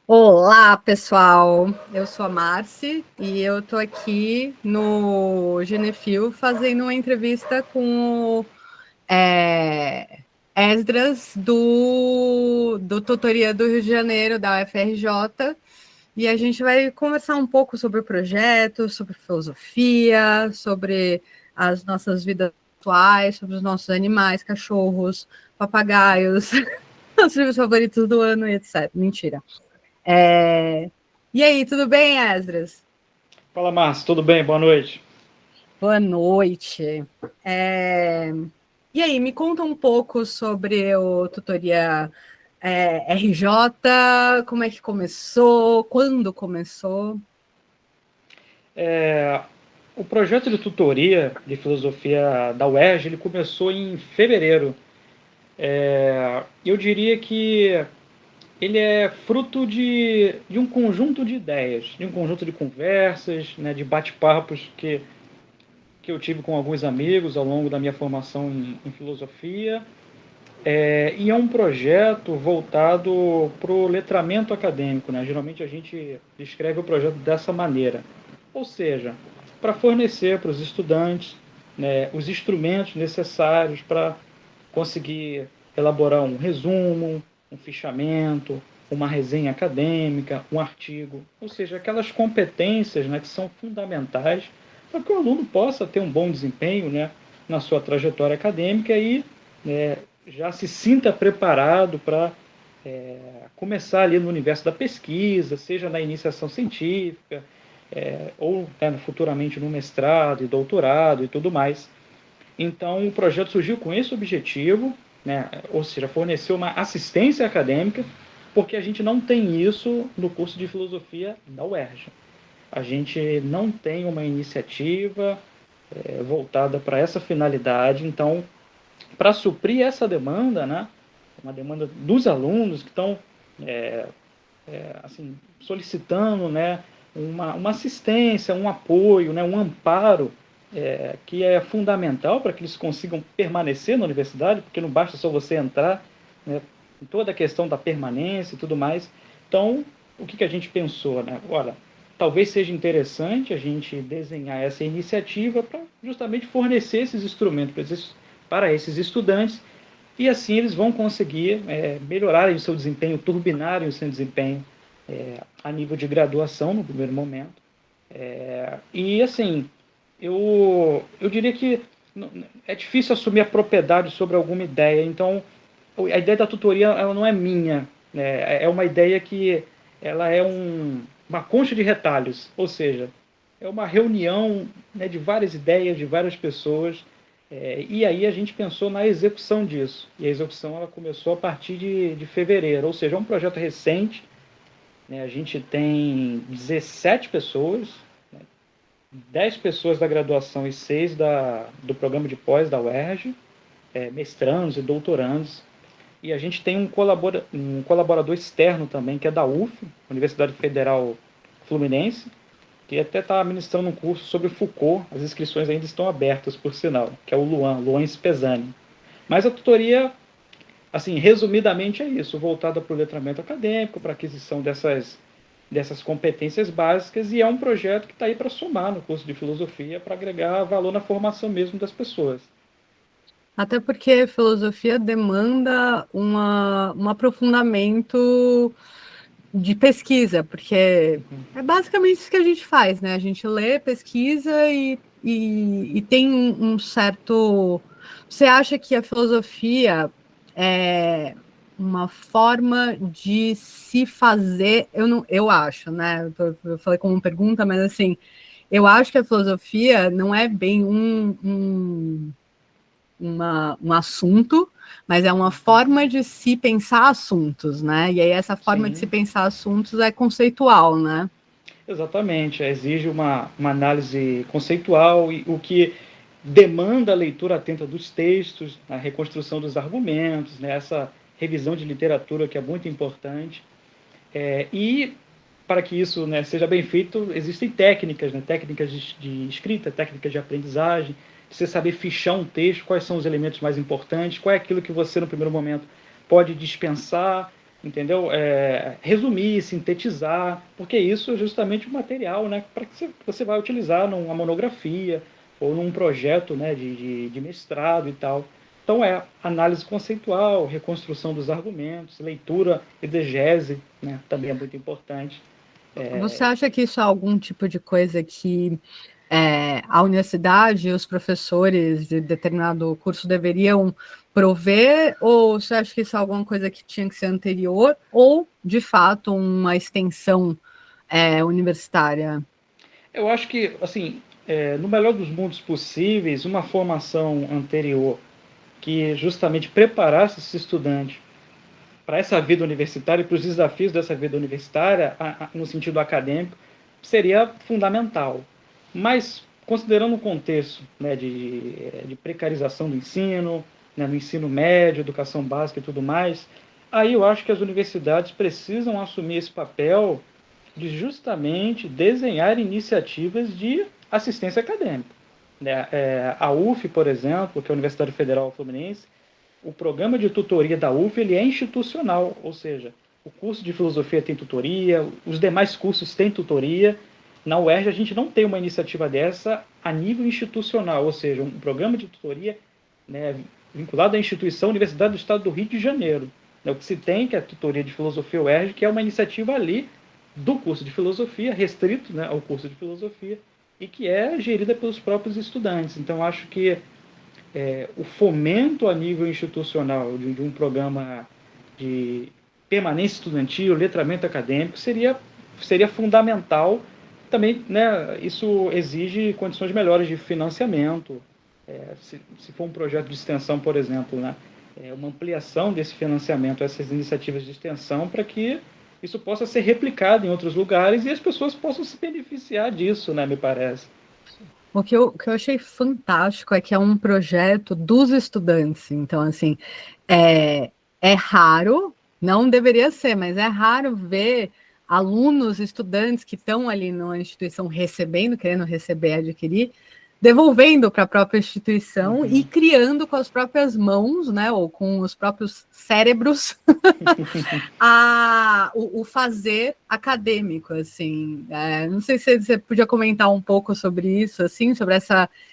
Olá, pessoal. Eu sou a Marci e eu tô aqui no Genefil fazendo uma entrevista com o Esdras do Tutoria do Rio de Janeiro, da UFRJ, e a gente vai conversar um pouco sobre o projeto, sobre filosofia, sobre as nossas vidas atuais, sobre os nossos animais, cachorros, papagaios, os livros favoritos do ano e etc. Mentira. E aí, tudo bem, Esdras? Fala, Márcio, tudo bem? Boa noite. Boa noite. E aí, me conta um pouco sobre o Tutoria RJ, como é que começou, quando começou? O projeto de tutoria de filosofia da UERJ ele começou em fevereiro. Eu diria que ele é fruto de um conjunto de ideias, de um conjunto de conversas, né, de bate-papos que eu tive com alguns amigos ao longo da minha formação em filosofia. E é um projeto voltado para o letramento acadêmico. Né? Geralmente a gente descreve o projeto dessa maneira. Ou seja, para fornecer para os estudantes, né, os instrumentos necessários para conseguir elaborar um resumo, um fichamento, uma resenha acadêmica, um artigo. Ou seja, aquelas competências, né, que são fundamentais para que o aluno possa ter um bom desempenho, né, na sua trajetória acadêmica e, né, já se sinta preparado para começar ali no universo da pesquisa, seja na iniciação científica, ou futuramente no mestrado e doutorado e tudo mais. Então, o projeto surgiu com esse objetivo, né, ou seja, fornecer uma assistência acadêmica, porque a gente não tem isso no curso de filosofia da UERJ. A gente não tem uma iniciativa voltada para essa finalidade. Então, para suprir essa demanda, né, uma demanda dos alunos que estão assim, solicitando, né, uma assistência, um apoio, né, um amparo, que é fundamental para que eles consigam permanecer na universidade, porque não basta só você entrar, né, em toda a questão da permanência e tudo mais. Então, o que a gente pensou? Né? Olha, talvez seja interessante a gente desenhar essa iniciativa para justamente fornecer esses instrumentos para esses estudantes, e assim eles vão conseguir melhorarem o seu desempenho, turbinarem o seu desempenho a nível de graduação no primeiro momento. E assim, eu diria que é difícil assumir a propriedade sobre alguma ideia, então a ideia da tutoria ela não é minha, né? É uma ideia que ela é uma concha de retalhos, ou seja, é uma reunião, né, de várias ideias, de várias pessoas, e aí a gente pensou na execução disso. E a execução ela começou a partir de fevereiro, ou seja, é um projeto recente. Né? A gente tem 17 pessoas, né, 10 pessoas da graduação e 6 do programa de pós da UERJ, mestrandos e doutorandos. E a gente tem um colaborador externo também, que é da UF, Universidade Federal Fluminense, que até está ministrando um curso sobre Foucault. As inscrições ainda estão abertas, por sinal, que é o Luan Spesani. Mas a tutoria, assim, resumidamente é isso, voltada para o letramento acadêmico, para a aquisição dessas competências básicas, e é um projeto que está aí para somar no curso de filosofia, para agregar valor na formação mesmo das pessoas. Até porque filosofia demanda um aprofundamento de pesquisa, porque é basicamente isso que a gente faz, né? A gente lê, pesquisa e tem um certo. Você acha que a filosofia é uma forma de se fazer? Eu não, eu acho, né? Eu falei como pergunta, mas assim, eu acho que a filosofia não é bem um assunto, mas é uma forma de se pensar assuntos, né? E aí essa forma de se Sim, pensar assuntos é conceitual, né? exatamente. Exige uma análise conceitual, e o que demanda a leitura atenta dos textos, a reconstrução dos argumentos, né? Essa revisão de literatura que é muito importante. E para que isso, né, seja bem feito, existem técnicas, né, técnicas de escrita, técnicas de aprendizagem, de você saber fichar um texto, quais são os elementos mais importantes, qual é aquilo que você, no primeiro momento, pode dispensar, entendeu? Resumir, sintetizar, porque isso é justamente o material, né, para que você vai utilizar numa monografia ou num projeto, né, de mestrado e tal. Então análise conceitual, reconstrução dos argumentos, leitura, exegese, né, também é muito importante. Você acha que isso é algum tipo de coisa que a universidade e os professores de determinado curso deveriam prover, ou você acha que isso é alguma coisa que tinha que ser anterior, ou, de fato, uma extensão universitária? Eu acho que, assim, no melhor dos mundos possíveis, uma formação anterior que justamente preparasse esse estudante para essa vida universitária e para os desafios dessa vida universitária, no sentido acadêmico, seria fundamental. Mas, considerando o contexto, né, de precarização do ensino, né, no ensino médio, educação básica e tudo mais, aí eu acho que as universidades precisam assumir esse papel de justamente desenhar iniciativas de assistência acadêmica. A UF, por exemplo, que é a Universidade Federal Fluminense, o programa de tutoria da UF ele é institucional, ou seja, o curso de filosofia tem tutoria, os demais cursos têm tutoria. Na UERJ a gente não tem uma iniciativa dessa a nível institucional, ou seja, um programa de tutoria, né, vinculado à instituição Universidade do Estado do Rio de Janeiro. O que se tem, que é a tutoria de filosofia UERJ, que é uma iniciativa ali do curso de filosofia, restrito, né, ao curso de filosofia, e que é gerida pelos próprios estudantes. Então, acho que o fomento a nível institucional de um programa de permanência estudantil, letramento acadêmico, seria fundamental. Também, né, isso exige condições melhores de financiamento. Se for um projeto de extensão, por exemplo, né, uma ampliação desse financiamento, essas iniciativas de extensão, para que isso possa ser replicado em outros lugares e as pessoas possam se beneficiar disso, né, me parece. O que eu achei fantástico é que é um projeto dos estudantes. Então, assim, é raro, não deveria ser, mas é raro ver alunos, estudantes que estão ali numa instituição recebendo, querendo receber, adquirir, devolvendo para a própria instituição e criando com as próprias mãos, né, ou com os próprios cérebros, o fazer acadêmico, assim. Não sei se você podia comentar um pouco sobre isso, assim, sobre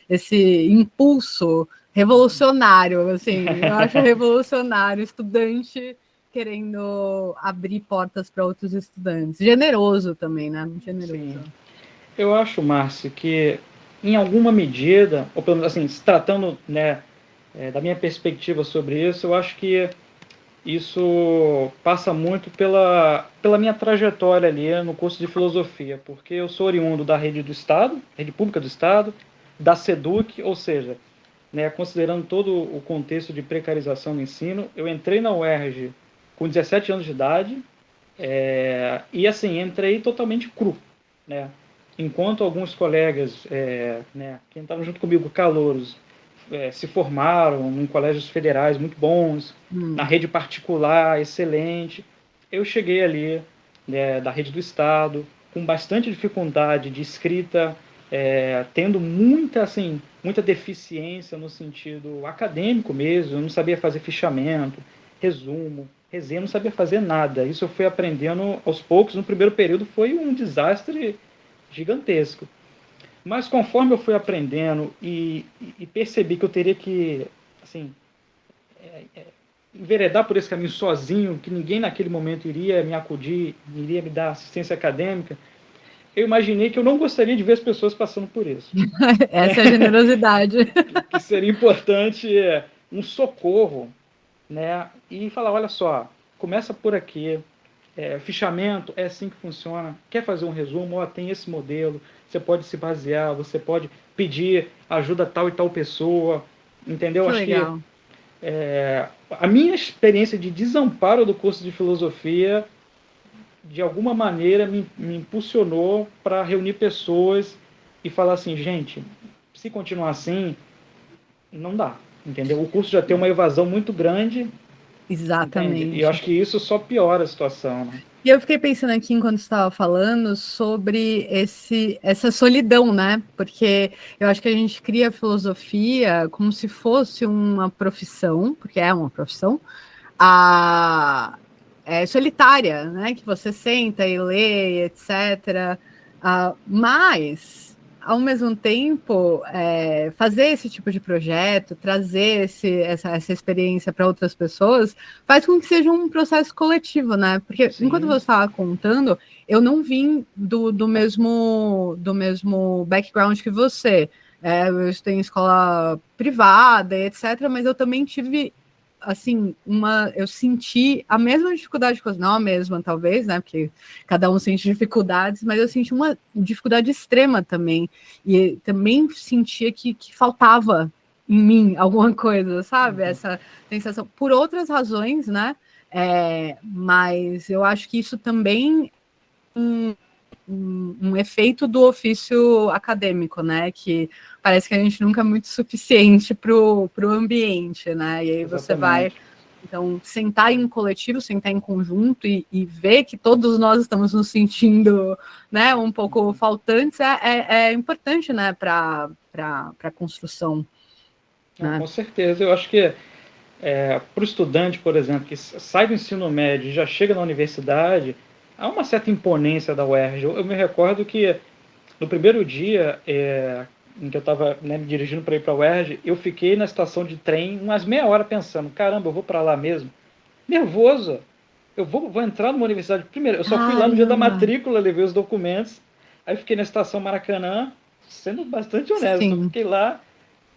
esse impulso revolucionário, assim. Eu acho revolucionário, estudante querendo abrir portas para outros estudantes. Generoso também, né? Generoso. Sim. Eu acho, Márcio, que em alguma medida, ou pelo menos assim, se tratando, né, da minha perspectiva sobre isso, eu acho que isso passa muito pela minha trajetória ali no curso de filosofia, porque eu sou oriundo da rede do Estado, rede pública do Estado, da SEDUC, ou seja, né, considerando todo o contexto de precarização do ensino, eu entrei na UERJ com 17 anos de idade, e assim, entrei totalmente cru, né? Enquanto alguns colegas, né, que estavam junto comigo, calouros, se formaram em colégios federais muito bons, na rede particular excelente, eu cheguei ali, né, da rede do Estado, com bastante dificuldade de escrita, tendo muita deficiência no sentido acadêmico mesmo, eu não sabia fazer fichamento, resumo, resenha, não sabia fazer nada. Isso eu fui aprendendo aos poucos. No primeiro período foi um desastre gigantesco. Mas conforme eu fui aprendendo e percebi que eu teria que, assim, enveredar por esse caminho sozinho, que ninguém naquele momento iria me acudir, iria me dar assistência acadêmica, eu imaginei que eu não gostaria de ver as pessoas passando por isso. Essa é a generosidade. Que seria importante um socorro, né? E falar, olha só, começa por aqui, fichamento é assim que funciona. Quer fazer um resumo? Ó, tem esse modelo. Você pode se basear, você pode pedir ajuda a tal e tal pessoa, entendeu? Que Acho legal. que a minha experiência de desamparo do curso de filosofia, de alguma maneira, me impulsionou para reunir pessoas e falar assim, gente, se continuar assim, não dá, entendeu? O curso já tem uma evasão muito grande. Exatamente. Entende? E eu acho que isso só piora a situação, né? E eu fiquei pensando aqui, enquanto estava falando, sobre essa solidão, né? Porque eu acho que a gente cria a filosofia como se fosse uma profissão, porque é uma profissão, solitária, né? Que você senta e lê, etc. Mas, ao mesmo tempo, fazer esse tipo de projeto, trazer essa experiência para outras pessoas, faz com que seja um processo coletivo, né? Porque enquanto Sim. você estava contando, eu não vim do mesmo background que você. Eu estou em escola privada, etc., mas eu também tive assim, eu senti a mesma dificuldade, não a mesma, talvez, né? Porque cada um sente dificuldades, mas eu senti uma dificuldade extrema também. E também sentia que faltava em mim alguma coisa, sabe? Essa sensação, por outras razões, né? Mas eu acho que isso também um efeito do ofício acadêmico, né? Que parece que a gente nunca é muito suficiente para o ambiente, né? E aí você vai, Exatamente. então, sentar em coletivo, sentar em conjunto e ver que todos nós estamos nos sentindo, né, um pouco faltantes é importante, né, para a construção. Né? Com certeza. Eu acho que para o estudante, por exemplo, que sai do ensino médio e já chega na universidade, há uma certa imponência da UERJ. Eu me recordo que no primeiro dia em que eu estava, né, me dirigindo para ir para a UERJ, eu fiquei na estação de trem umas meia hora pensando, caramba, eu vou para lá mesmo? Nervoso. Eu vou entrar numa universidade. Primeiro, eu só fui lá no dia da Caramba! matrícula, levei os documentos, aí fiquei na estação Maracanã, sendo bastante honesto, eu Sim. fiquei lá,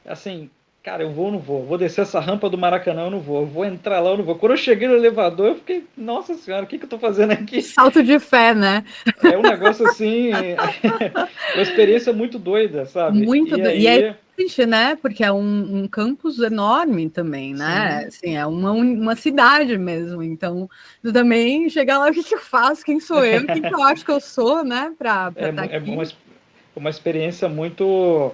assim, cara, eu vou ou não vou? Vou descer essa rampa do Maracanã, eu não vou. Eu vou entrar lá, eu não vou. Quando eu cheguei no elevador, eu fiquei, nossa senhora, o que eu estou fazendo aqui? Salto de fé, né? É um negócio assim, uma experiência muito doida, sabe? Muito. E E é aí, grande, né? Porque é um campus enorme também, né? sim, Assim, é uma cidade mesmo. Então, tu também chegar lá, o que, que eu faço? Quem sou eu? Quem que eu acho que eu sou, né? Para é, estar é aqui. uma experiência muito.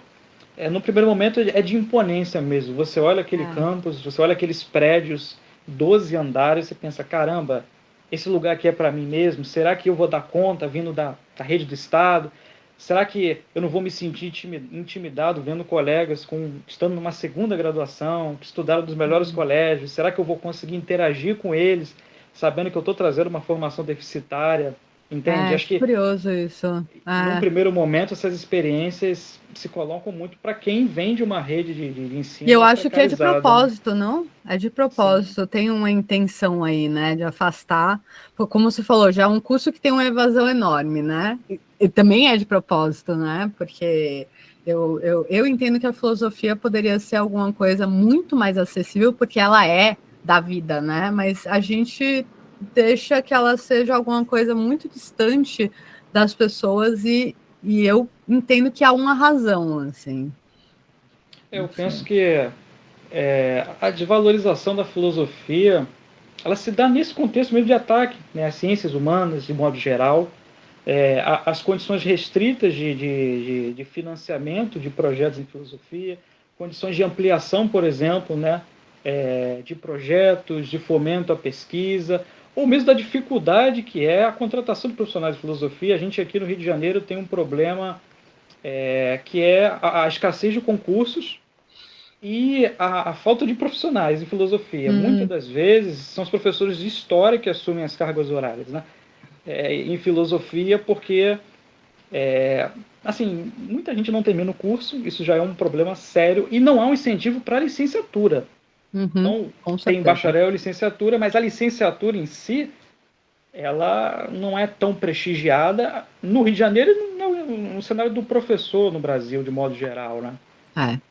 No primeiro momento é de imponência mesmo. Você olha aquele É, campus, você olha aqueles prédios, 12 andares, você pensa, caramba, esse lugar aqui é para mim mesmo? Será que eu vou dar conta vindo da rede do Estado? Será que eu não vou me sentir intimidado vendo colegas estando numa segunda graduação, que estudaram dos melhores colégios? Será que eu vou conseguir interagir com eles, sabendo que eu estou trazendo uma formação deficitária? Entende? Acho que que curioso isso. num primeiro momento, essas experiências se colocam muito para quem vem de uma rede de E eu ensino acho que é de precarizada, né? propósito, não? É de Sim, propósito, tem uma intenção aí, né, de afastar. Como você falou, já é um curso que tem uma evasão enorme, né? E também é de propósito, né? Porque eu entendo que a filosofia poderia ser alguma coisa muito mais acessível, porque ela é da vida, né? Mas a gente deixa que ela seja alguma coisa muito distante das pessoas e eu entendo que há uma razão, assim. eu penso Enfim. que a desvalorização da filosofia ela se dá nesse contexto mesmo de ataque, né, às ciências humanas, de modo geral, as condições restritas de financiamento de projetos em filosofia, condições de ampliação, por exemplo, né, de projetos, de fomento à pesquisa, ou mesmo da dificuldade que é a contratação de profissionais de filosofia. A gente aqui no Rio de Janeiro tem um problema que é a escassez de concursos e a falta de profissionais em filosofia. Muitas das vezes são os professores de história que assumem as cargas horárias, né? Em filosofia, porque assim, muita gente não termina o curso, isso já é um problema sério, e não há um incentivo para a licenciatura. Uhum, Então, com tem certeza. bacharel e licenciatura, mas a licenciatura em si, ela não é tão prestigiada no Rio de Janeiro e no cenário do professor no Brasil, de modo geral, né?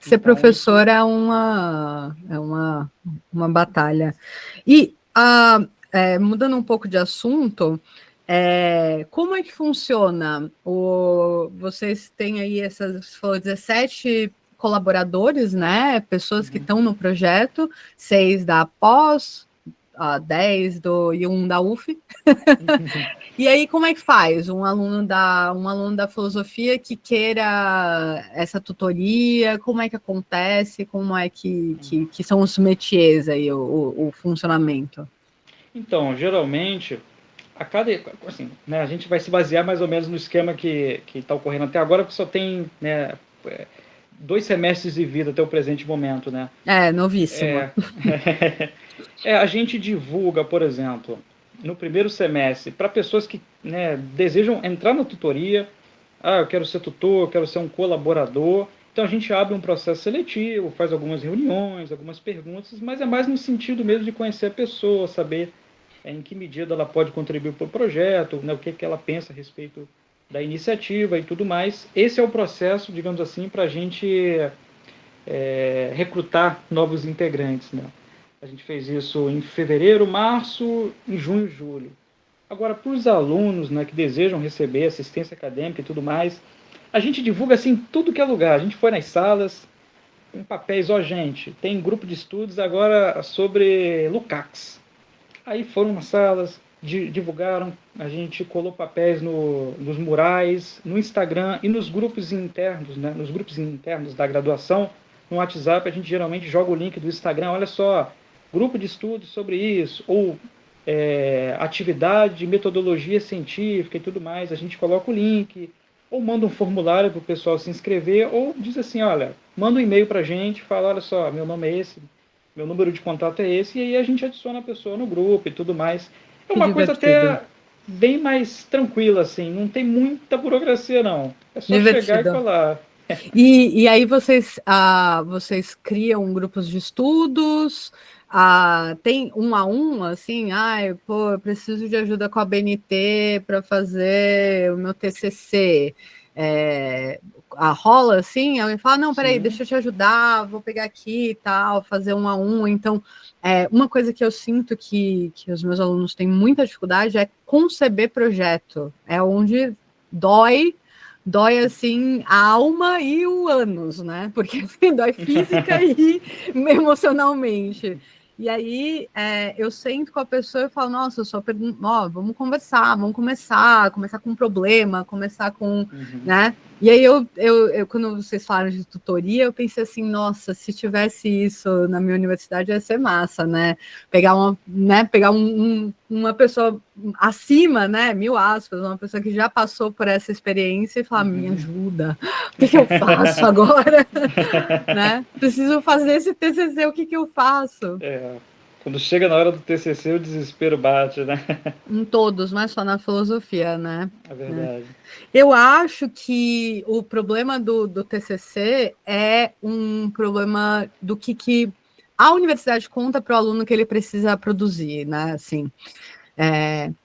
Ser Então, professor isso. é uma batalha. E, mudando um pouco de assunto, como é que funciona? Vocês têm aí você falou 17 colaboradores, né? Pessoas que Uhum. estão no projeto, 6 da pós, 10 e 1 da UF. E aí, como é que faz? Um aluno da filosofia que queira essa tutoria, como é que acontece? Como é que são os métiers aí, o funcionamento? Então, geralmente, assim, né, a gente vai se basear mais ou menos no esquema que está ocorrendo até agora, porque só tem, né, 2 semestres de vida até o presente momento, né? Novíssima. A gente divulga, por exemplo, no primeiro semestre para pessoas que, né, desejam entrar na tutoria. Eu quero ser tutor, eu quero ser um colaborador. Então a gente abre um processo seletivo, faz algumas reuniões, algumas perguntas, mas é mais no sentido mesmo de conhecer a pessoa, saber em que medida ela pode contribuir para o projeto, né, o que ela pensa a respeito da iniciativa e tudo mais. Esse é o processo, digamos assim, para a gente recrutar novos integrantes, né? A gente fez isso em fevereiro, março, em junho e julho. Agora, para os alunos, né, que desejam receber assistência acadêmica e tudo mais, a gente divulga assim tudo que é lugar. A gente foi nas salas, em papéis, gente, tem grupo de estudos agora sobre Lukács. Aí foram nas salas, divulgaram, a gente colou papéis nos murais, no Instagram e nos grupos internos, né, nos grupos internos da graduação, no WhatsApp, a gente geralmente joga o link do Instagram, olha só, grupo de estudos sobre isso, ou atividade, metodologia científica e tudo mais, a gente coloca o link, ou manda um formulário para o pessoal se inscrever, ou diz assim, olha, manda um e-mail para a gente, fala, olha só, meu nome é esse, meu número de contato é esse, e aí a gente adiciona a pessoa no grupo e tudo mais. É uma coisa até bem mais tranquila, assim, não tem muita burocracia, não. É só chegar e falar. E aí vocês criam grupos de estudos, tem um a um, assim, eu preciso de ajuda com a BNT para fazer o meu TCC. Rola assim, alguém fala, não, peraí, deixa eu te ajudar, vou pegar aqui e tal, fazer um a um. Então, uma coisa que eu sinto que os meus alunos têm muita dificuldade é conceber projeto. É onde dói assim a alma e o ânus, né? Porque assim, dói física e emocionalmente. E aí eu sento com a pessoa e falo, nossa, eu só pergunto, vamos conversar, vamos começar com um problema, começar com, né? E aí eu, quando vocês falaram de tutoria, eu pensei assim, nossa, se tivesse isso na minha universidade ia ser massa, né? Pegar uma pessoa acima, né? 1000 aspas, uma pessoa que já passou por essa experiência e falar, me ajuda, o que eu faço agora? Né? Preciso fazer esse TCC, o que eu faço? Quando chega na hora do TCC, o desespero bate, né? Em todos, não é só na filosofia, né? É verdade. Eu acho que o problema do TCC é um problema do que a universidade conta para o aluno que ele precisa produzir, né? Assim,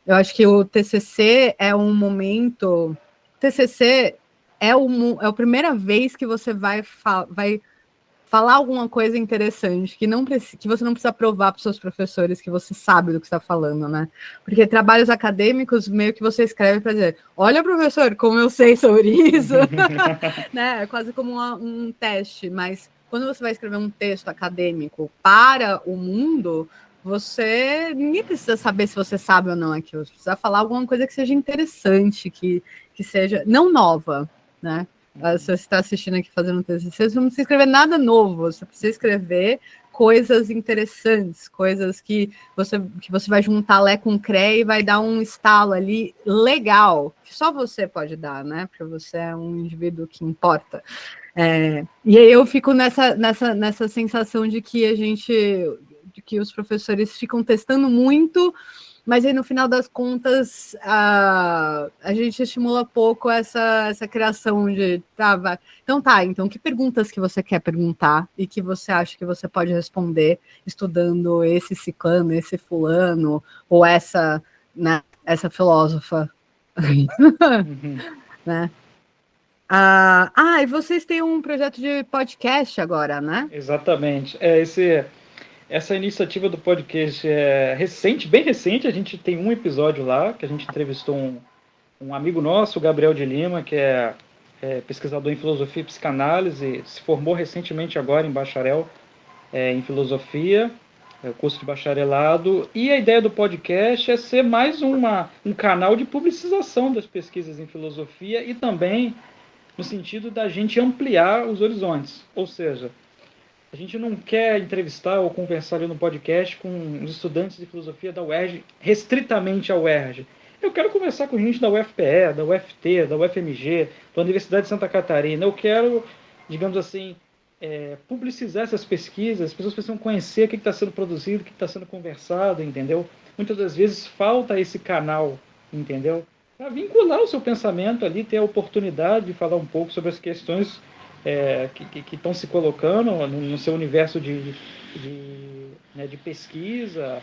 eu acho que o TCC é um momento... TCC é a primeira vez que você vai falar alguma coisa interessante, que você não precisa provar para os seus professores que você sabe do que está falando, né? Porque trabalhos acadêmicos, meio que você escreve para dizer, olha, professor, como eu sei sobre isso, né? É quase como um teste, mas quando você vai escrever um texto acadêmico para o mundo, ninguém precisa saber se você sabe ou não aquilo, você precisa falar alguma coisa que seja interessante, que seja não nova, né? Se você está assistindo aqui fazendo um TCC, você não precisa escrever nada novo, você precisa escrever coisas interessantes, coisas que você vai juntar Lé com Cré e vai dar um estalo ali legal, que só você pode dar, né? Porque você é um indivíduo que importa. E aí eu fico nessa sensação de que que os professores ficam testando muito, mas aí no final das contas a gente estimula pouco essa criação de então que perguntas que você quer perguntar e que você acha que você pode responder estudando esse ciclano, esse fulano ou essa, né, essa filósofa, né? E vocês têm um projeto de podcast agora, né? Exatamente. Essa iniciativa do podcast é recente, bem recente. A gente tem um episódio lá, que a gente entrevistou um amigo nosso, o Gabriel de Lima, que é pesquisador em filosofia e psicanálise, se formou recentemente agora em bacharel em filosofia, curso de bacharelado. E a ideia do podcast é ser mais um canal de publicização das pesquisas em filosofia e também no sentido da gente ampliar os horizontes. Ou seja, a gente não quer entrevistar ou conversar ali no podcast com os estudantes de filosofia da UERJ, restritamente a UERJ. Eu quero conversar com gente da UFPE, da UFT, da UFMG, da Universidade de Santa Catarina. Eu quero, digamos assim, publicizar essas pesquisas, as pessoas precisam conhecer o que está sendo produzido, o que está sendo conversado, entendeu? Muitas das vezes falta esse canal, entendeu? Para vincular o seu pensamento ali, ter a oportunidade de falar um pouco sobre as questões que estão se colocando no seu universo de pesquisa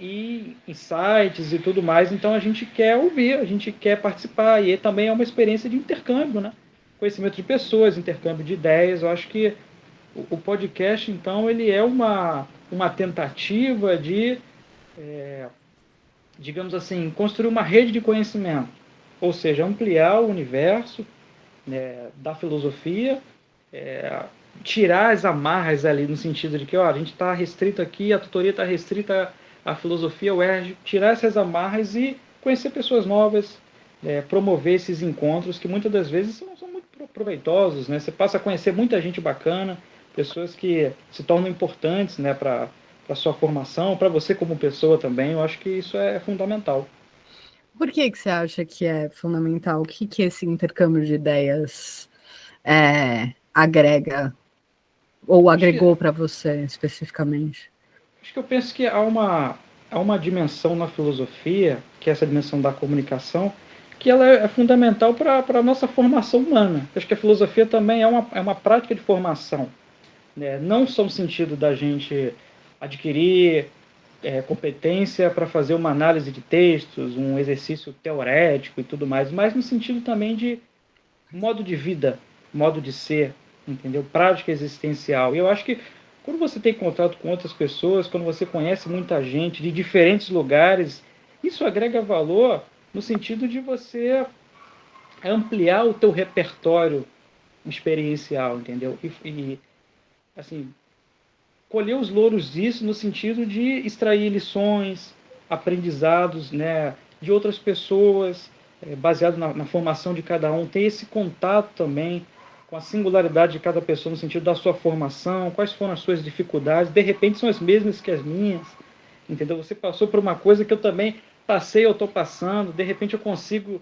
e insights e tudo mais. Então a gente quer ouvir, a gente quer participar, e também é uma experiência de intercâmbio, né? Conhecimento de pessoas, intercâmbio de ideias. Eu acho que o podcast, então, ele é uma tentativa de, digamos assim, construir uma rede de conhecimento, ou seja, ampliar o universo, né, da filosofia, tirar as amarras ali, no sentido de que a gente está restrito aqui, a tutoria está restrita à filosofia UERJ, tirar essas amarras e conhecer pessoas novas, promover esses encontros que muitas das vezes são muito proveitosos, né? Você passa a conhecer muita gente bacana, pessoas que se tornam importantes, né, para a sua formação, para você como pessoa também. Eu acho que isso é fundamental. Por que você acha que é fundamental? O que esse intercâmbio de ideias agrega ou Acho que, agregou para você especificamente? acho que eu penso que há uma dimensão na filosofia, que é essa dimensão da comunicação, que ela é fundamental para a nossa formação humana. Eu acho que a filosofia também é uma prática de formação, né? Não só no sentido da gente adquirir competência para fazer uma análise de textos, um exercício teorético e tudo mais, mas no sentido também de modo de vida, modo de ser, entendeu? Prática existencial. E eu acho que quando você tem contato com outras pessoas, quando você conhece muita gente de diferentes lugares, isso agrega valor no sentido de você ampliar o teu repertório experiencial, entendeu? E assim, colher os louros disso no sentido de extrair lições, aprendizados, né, de outras pessoas, baseado na formação de cada um, ter esse contato também com a singularidade de cada pessoa no sentido da sua formação, quais foram as suas dificuldades, de repente são as mesmas que as minhas, entendeu? Você passou por uma coisa que eu também passei, eu estou passando, de repente eu consigo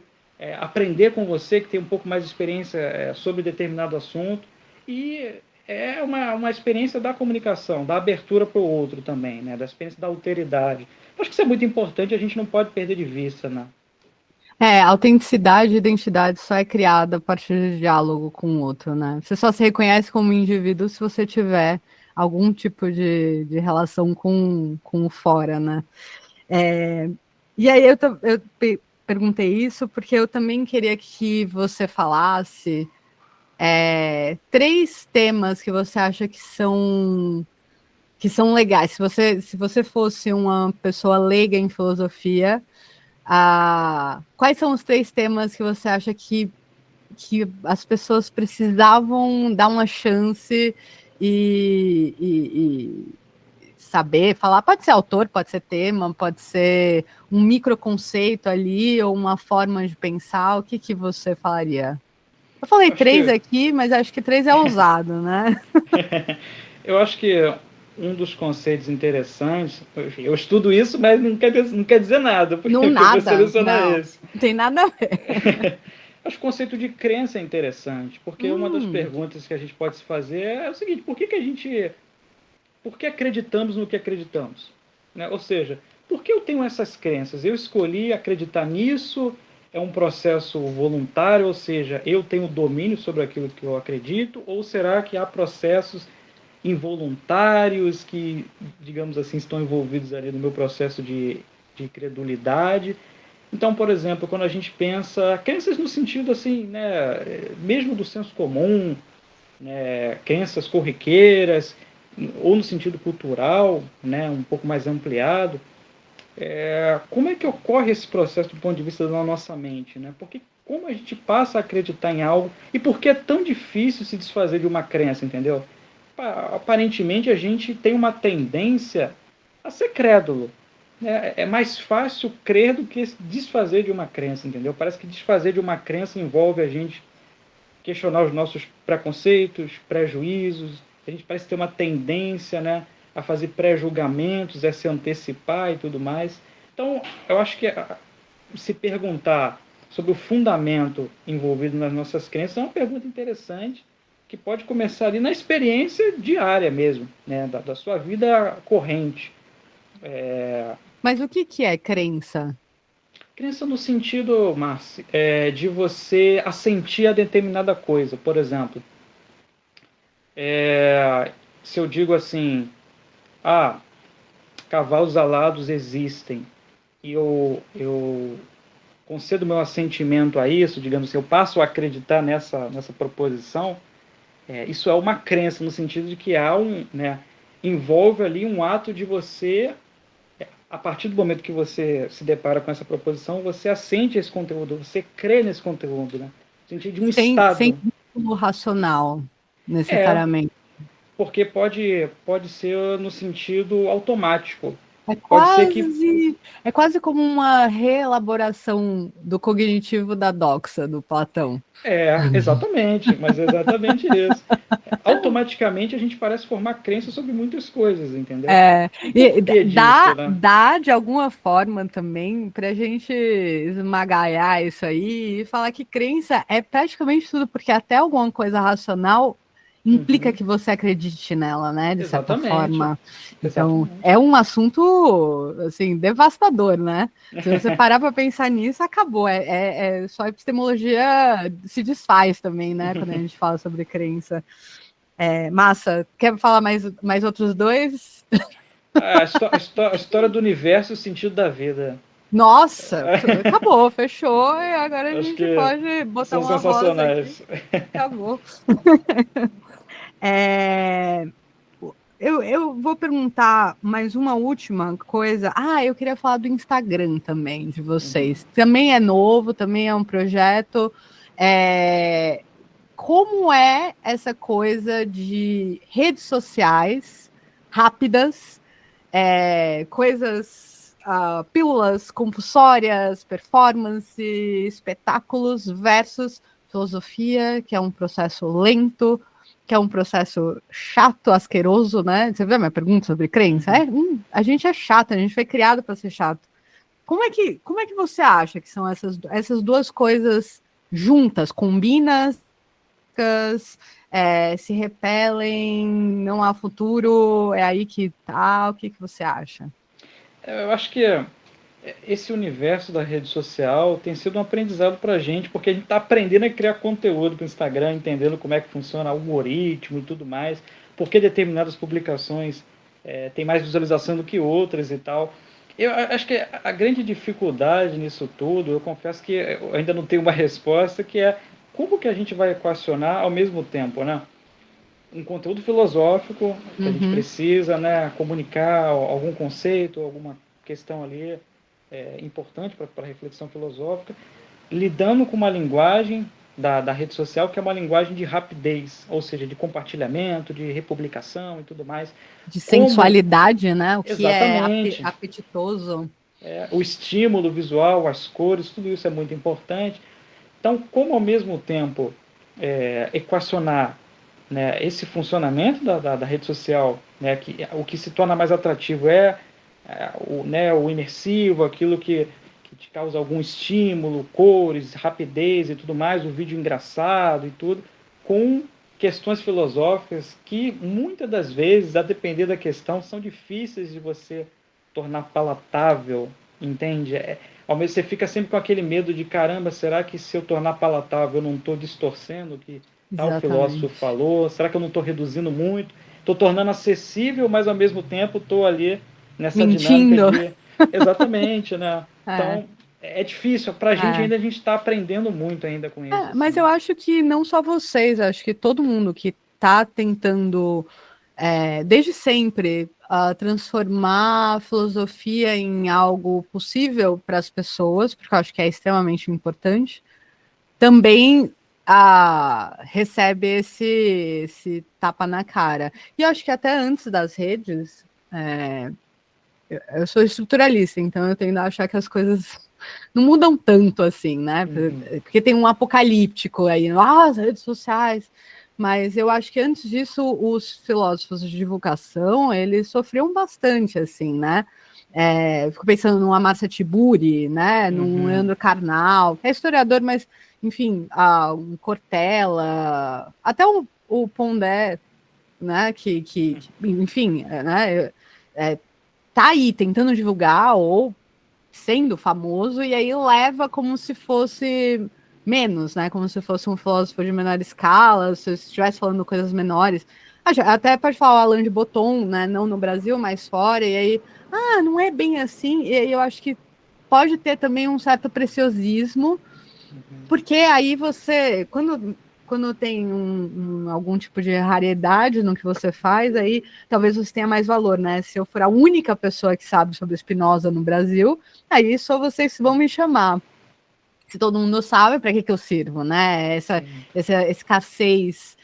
aprender com você que tem um pouco mais de experiência sobre determinado assunto, e é uma experiência da comunicação, da abertura para o outro também, né? Da experiência da alteridade. Acho que isso é muito importante, a gente não pode perder de vista, né? Autenticidade e identidade só é criada a partir de diálogo com o outro, né? Você só se reconhece como indivíduo se você tiver algum tipo de relação com o fora, né? E aí eu perguntei isso porque eu também queria que você falasse três temas que você acha que são legais. Se você fosse uma pessoa leiga em filosofia, quais são os três temas que você acha que as pessoas precisavam dar uma chance e saber falar? Pode ser autor, pode ser tema, pode ser um microconceito ali, ou uma forma de pensar. O que você falaria? Eu falei Acho três que aqui, mas acho que três é ousado, né? eu acho que um dos conceitos interessantes, enfim, eu estudo isso, mas não quer dizer nada, Não porque eu vou nada, selecionar não. esse. Não tem nada a ver. Acho que o conceito de crença é interessante, porque uma das Hum, perguntas que a gente pode se fazer é o seguinte: por que acreditamos no que acreditamos? Né? Ou seja, por que eu tenho essas crenças? Eu escolhi acreditar nisso, é um processo voluntário, ou seja, eu tenho domínio sobre aquilo que eu acredito, ou será que há processos involuntários que, digamos assim, estão envolvidos ali no meu processo de credulidade? Então, por exemplo, quando a gente pensa crenças no sentido assim, né, mesmo do senso comum, crenças corriqueiras, ou no sentido cultural, né, um pouco mais ampliado, como é que ocorre esse processo do ponto de vista da nossa mente? Né? Porque como a gente passa a acreditar em algo e por que é tão difícil se desfazer de uma crença, entendeu? Aparentemente a gente tem uma tendência a ser crédulo. Né? É mais fácil crer do que desfazer de uma crença, entendeu? Parece que desfazer de uma crença envolve a gente questionar os nossos preconceitos, prejuízos. A gente parece ter uma tendência, né, a fazer pré-julgamentos, a se antecipar e tudo mais. Então, eu acho que se perguntar sobre o fundamento envolvido nas nossas crenças é uma pergunta interessante, que pode começar ali na experiência diária mesmo, né, da sua vida corrente. Mas o que é crença? Crença no sentido, Márcio, de você assentir a determinada coisa. Por exemplo, se eu digo assim, cavalos alados existem, e eu concedo meu assentimento a isso, digamos assim, eu passo a acreditar nessa proposição, isso é uma crença no sentido de que né, envolve ali um ato de você, a partir do momento que você se depara com essa proposição, você assente esse conteúdo, você crê nesse conteúdo, né? No sentido de um Sem estado. vínculo racional, É, necessariamente. porque pode ser no sentido automático. É Pode ser que quase, é quase como uma reelaboração do cognitivo da doxa do Platão. exatamente, mas é exatamente isso. Automaticamente a gente parece formar crença sobre muitas coisas, entendeu? O E porquê disso, né? dá de alguma forma também para a gente esmagalhar isso aí e falar que crença é praticamente tudo, porque até alguma coisa racional implica Uhum. que você acredite nela, né? De certa Exatamente, forma. Então, exatamente. é um assunto, assim, devastador, né? Se você parar para pensar nisso, acabou. Só a epistemologia se desfaz também, né? Quando a gente fala sobre crença. Massa, quer falar mais outros dois? A história do universo e o sentido da vida. Nossa, acabou, fechou, e agora a Acho gente que pode botar são uma rosa aqui. sensacionais. Acabou. É, eu vou perguntar mais uma última coisa. Eu queria falar do Instagram também, de Uhum. vocês. Também é novo, também é um projeto. Como é essa coisa de redes sociais rápidas, coisas, pílulas compulsórias, performance, espetáculos versus filosofia, que é um processo lento, que é um processo chato, asqueroso, né? Você viu a minha pergunta sobre crença? Uhum. A gente é chato, a gente foi criado para ser chato. Como é que você acha que são essas duas coisas juntas, combinas, se repelem, não há futuro, é aí que tá, o que você acha? Eu acho que esse universo da rede social tem sido um aprendizado para a gente, porque a gente está aprendendo a criar conteúdo para o Instagram, entendendo como é que funciona o algoritmo e tudo mais, porque determinadas publicações têm mais visualização do que outras e tal. Eu acho que a grande dificuldade nisso tudo, eu confesso que eu ainda não tenho uma resposta, que é como que a gente vai equacionar ao mesmo tempo, né? Um conteúdo filosófico que a gente Uhum. precisa, né, comunicar algum conceito, alguma questão ali importante para a reflexão filosófica, lidando com uma linguagem da rede social que é uma linguagem de rapidez, ou seja, de compartilhamento, de republicação e tudo mais. De Como sensualidade, né? O que é exatamente apetitoso. o estímulo visual, as cores, tudo isso é muito importante. Então, como ao mesmo tempo equacionar, né, esse funcionamento da rede social, né, o que se torna mais atrativo o imersivo, aquilo que te causa algum estímulo, cores, rapidez e tudo mais, o vídeo engraçado e tudo, com questões filosóficas que muitas das vezes, a depender da questão, são difíceis de você tornar palatável, entende? Ao mesmo você fica sempre com aquele medo de caramba, será que se eu tornar palatável eu não estou distorcendo o que tal filósofo Exatamente. falou? Será que eu não estou reduzindo muito? Estou tornando acessível, mas ao mesmo tempo estou ali nessa dinâmica Mentindo. de exatamente, né? É. Então é difícil para É. a gente está aprendendo muito ainda com isso, Mas assim. eu acho que não só vocês, acho que todo mundo que está tentando, desde sempre, transformar a filosofia em algo possível para as pessoas, porque eu acho que é extremamente importante, também recebe esse tapa na cara. E eu acho que até antes das redes, eu sou estruturalista, então eu tendo a achar que as coisas não mudam tanto assim, né? Uhum. Porque tem um apocalíptico aí, as redes sociais. Mas eu acho que antes disso, os filósofos de divulgação, eles sofriam bastante, assim, né? Fico pensando numa Márcia Tiburi, né? Num Uhum. Leandro Carnal, que é historiador, mas, enfim, um Cortella, até o Pondé, né, enfim, né, tá aí tentando divulgar ou sendo famoso, e aí leva como se fosse menos, né? Como se fosse um filósofo de menor escala, se eu estivesse falando coisas menores. Até pode falar o Alain de Botton, né? Não no Brasil, mas fora, e aí, não é bem assim, e aí eu acho que pode ter também um certo preciosismo, porque aí você, quando tem algum tipo de raridade no que você faz, aí talvez você tenha mais valor, né? Se eu for a única pessoa que sabe sobre Spinoza no Brasil, aí só vocês vão me chamar. Se todo mundo sabe, para que eu sirvo, né? Essa escassez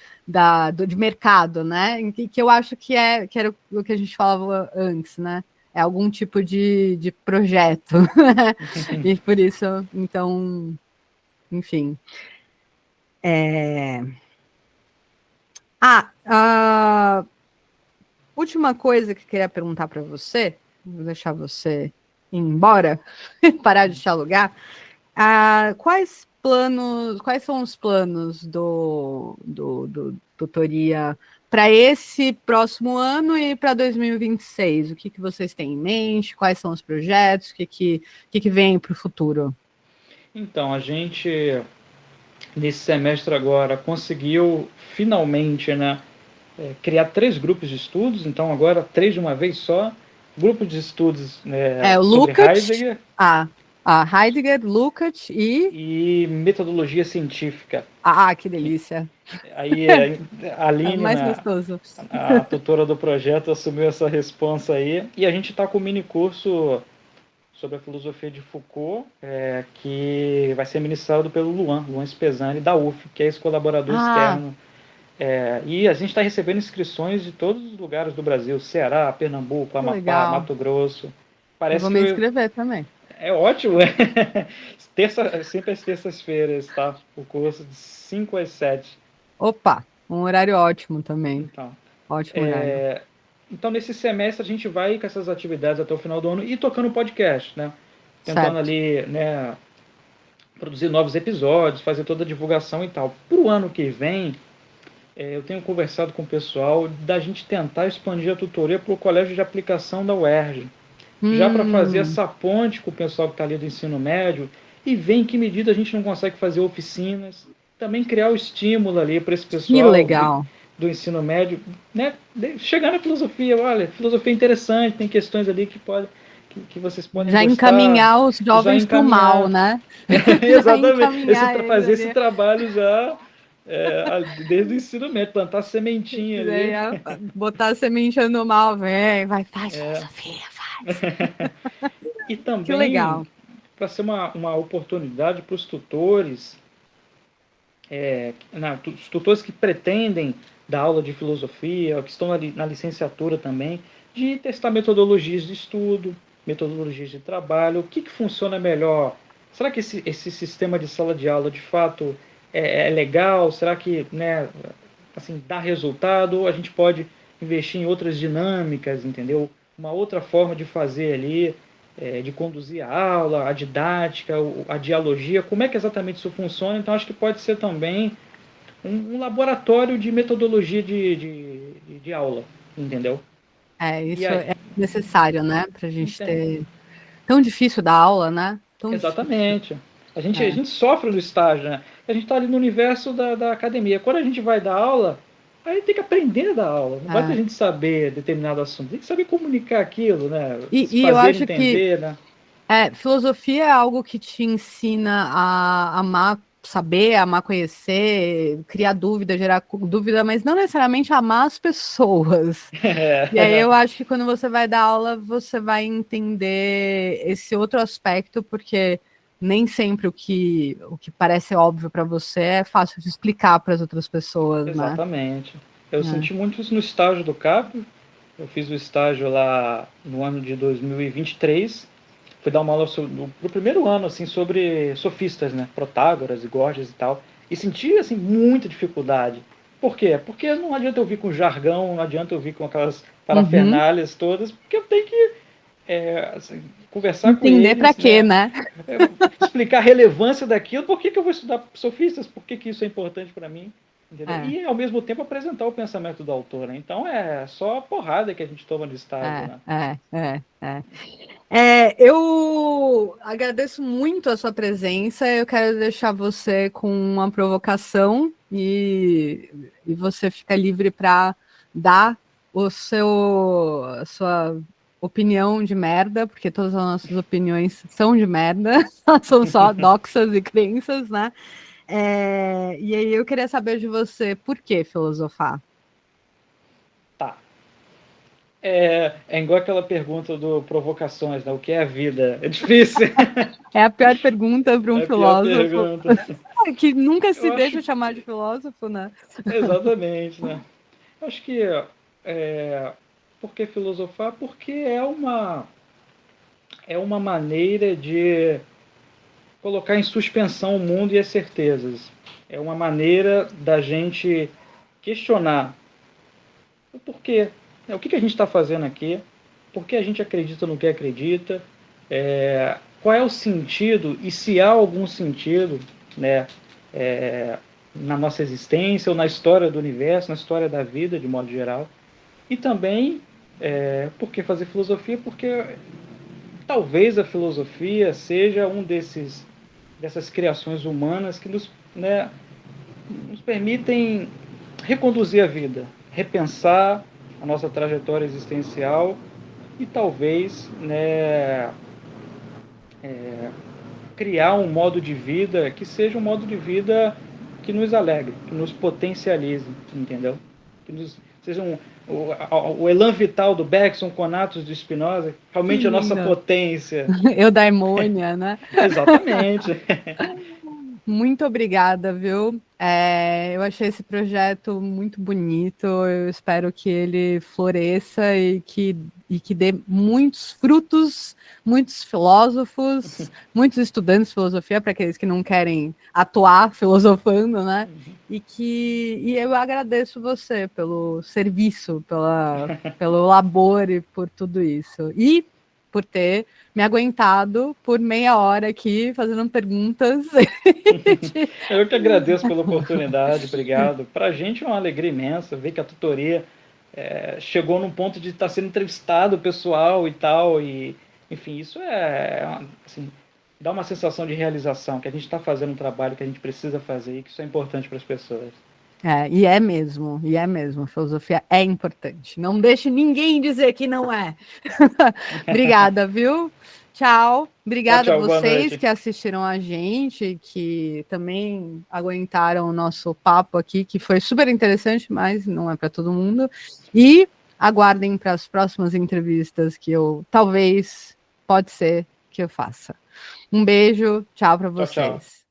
de mercado, né? Que eu acho que era o que a gente falava antes, né? É algum tipo de projeto. E por isso, então, enfim. A última coisa que eu queria perguntar para você, vou deixar você ir embora, parar de te alugar. Quais são os planos do tutoria para esse próximo ano e para 2026? O que vocês têm em mente? Quais são os projetos? O que vem para o futuro? Então, a gente, nesse semestre agora, conseguiu finalmente, né, criar 3 grupos de estudos, então agora 3 de uma vez só. Grupo de estudos O sobre Lukács, Heidegger a Heidegger, Lukács e metodologia científica. que delícia. Aí a É Aline, mais né, gostoso. a tutora do projeto, assumiu essa responsa aí. E a gente está com um mini curso sobre a filosofia de Foucault, que vai ser ministrado pelo Luan Spesani, da UF, que é esse colaborador externo. E a gente está recebendo inscrições de todos os lugares do Brasil: Ceará, Pernambuco, Que Amapá, legal. Mato Grosso. Eu Parece vou que me inscrever também. é ótimo. Sempre às terças-feiras, tá? O curso de 5 às 7. Opa, um horário ótimo também. Então, Ótimo horário. então, nesse semestre, a gente vai com essas atividades até o final do ano e tocando podcast, né? Tentando Certo. ali, né, produzir novos episódios, fazer toda a divulgação e tal. Para o ano que vem, eu tenho conversado com o pessoal da gente tentar expandir a tutoria para o colégio de aplicação da UERJ, já para fazer essa ponte com o pessoal que está ali do ensino médio e ver em que medida a gente não consegue fazer oficinas, também criar o estímulo ali para esse Que pessoal legal. do ensino médio, né, chegar na filosofia. Olha, filosofia é interessante, tem questões ali que vocês podem Já gostar, encaminhar os já jovens para o mal, encaminhar. né? Já Exatamente, encaminhar eles fazer esse ali. trabalho já desde o ensino médio, plantar sementinha ali. Botar a semente no mal, vem, faz filosofia, faz. E Que também legal. para ser uma oportunidade para os tutores, os tutores que pretendem dar aula de filosofia, que estão na licenciatura também, de testar metodologias de estudo, metodologias de trabalho, o que funciona melhor. Será que esse sistema de sala de aula de fato é legal? Será que, né, assim, dá resultado? Ou a gente pode investir em outras dinâmicas, entendeu? Uma outra forma de fazer ali, de conduzir a aula, a didática, a dialogia, como é que exatamente isso funciona? Então, acho que pode ser também um laboratório de metodologia de aula, entendeu? E Isso aí, é necessário, né? Para a gente entende? ter. Tão difícil dar aula, né? Tão difícil. Exatamente. A gente sofre no estágio, né? A gente está ali no universo da academia. Quando a gente vai dar aula, aí tem que aprender a dar aula. Não basta a É. gente saber determinado assunto, tem que saber comunicar aquilo, né? Se E eu fazer acho que entender, né? filosofia é algo que te ensina a amar saber, amar conhecer, criar dúvida, gerar dúvida, mas não necessariamente amar as pessoas. E aí eu acho que quando você vai dar aula, você vai entender esse outro aspecto, porque nem sempre o que parece óbvio para você é fácil de explicar para as outras pessoas, né? Exatamente. Eu É. senti muito isso no estágio do CAP. Eu fiz o estágio lá no ano de 2023. Fui dar uma aula no primeiro ano assim sobre sofistas, né? Protágoras e Gorgias e tal. E senti assim muita dificuldade. Por quê? Porque não adianta eu vir com jargão, não adianta eu vir com aquelas Uhum. parafernálias todas, porque eu tenho que assim, conversar com Entender para eles, quê, né? né? Explicar a relevância daquilo. Por que eu vou estudar sofistas? Por que isso é importante para mim? entendeu? E, ao mesmo tempo, apresentar o pensamento do autor, né? Então, é só porrada que a gente toma no estágio, né? Eu agradeço muito a sua presença. Eu quero deixar você com uma provocação e você fica livre para dar a sua opinião de merda, porque todas as nossas opiniões são de merda, são só doxas e crenças, né? E aí eu queria saber de você por que filosofar? Tá. É igual aquela pergunta do Provocações, né? O que é a vida? É difícil. É a pior pergunta para um É a pior filósofo. pergunta. Que nunca se Eu deixa acho. chamar de filósofo, né? Exatamente, né? Eu acho que. Por que filosofar? Porque é uma maneira de colocar em suspensão o mundo e as certezas. É uma maneira da gente questionar o porquê. O que a gente está fazendo aqui? Por que a gente acredita no que acredita? Qual é o sentido e se há algum sentido, né, na nossa existência ou na história do universo, na história da vida de modo geral. E também, por que fazer filosofia? Porque talvez a filosofia seja dessas criações humanas que nos permitem reconduzir a vida, repensar a nossa trajetória existencial e talvez, né, criar um modo de vida que seja um modo de vida que nos alegre, que nos potencialize, entendeu? Que seja o elan vital do Bergson, Conatus de Spinoza, Que realmente a nossa lindo. potência. Eudaimonia, né? Exatamente. Muito obrigada, viu? Eu achei esse projeto muito bonito. Eu espero que ele floresça e que dê muitos frutos, muitos filósofos, muitos estudantes de filosofia, para aqueles que não querem atuar filosofando, né? E eu agradeço você pelo serviço, pelo labor e por tudo isso. E por ter me aguentado por meia hora aqui fazendo perguntas. Eu que agradeço pela oportunidade, obrigado. Para a gente é uma alegria imensa ver que a tutoria chegou num ponto de estar sendo entrevistado o pessoal e tal, e enfim, isso assim, dá uma sensação de realização, que a gente está fazendo um trabalho que a gente precisa fazer e que isso é importante para as pessoas. E é mesmo. A filosofia é importante. Não deixe ninguém dizer que não é. Obrigada, viu? Tchau. Tchau, Obrigada a tchau, boa vocês noite. que assistiram a gente, que também aguentaram o nosso papo aqui, que foi super interessante, mas não é para todo mundo. E aguardem para as próximas entrevistas que pode ser que eu faça. Um beijo, tchau para Tchau, tchau. vocês.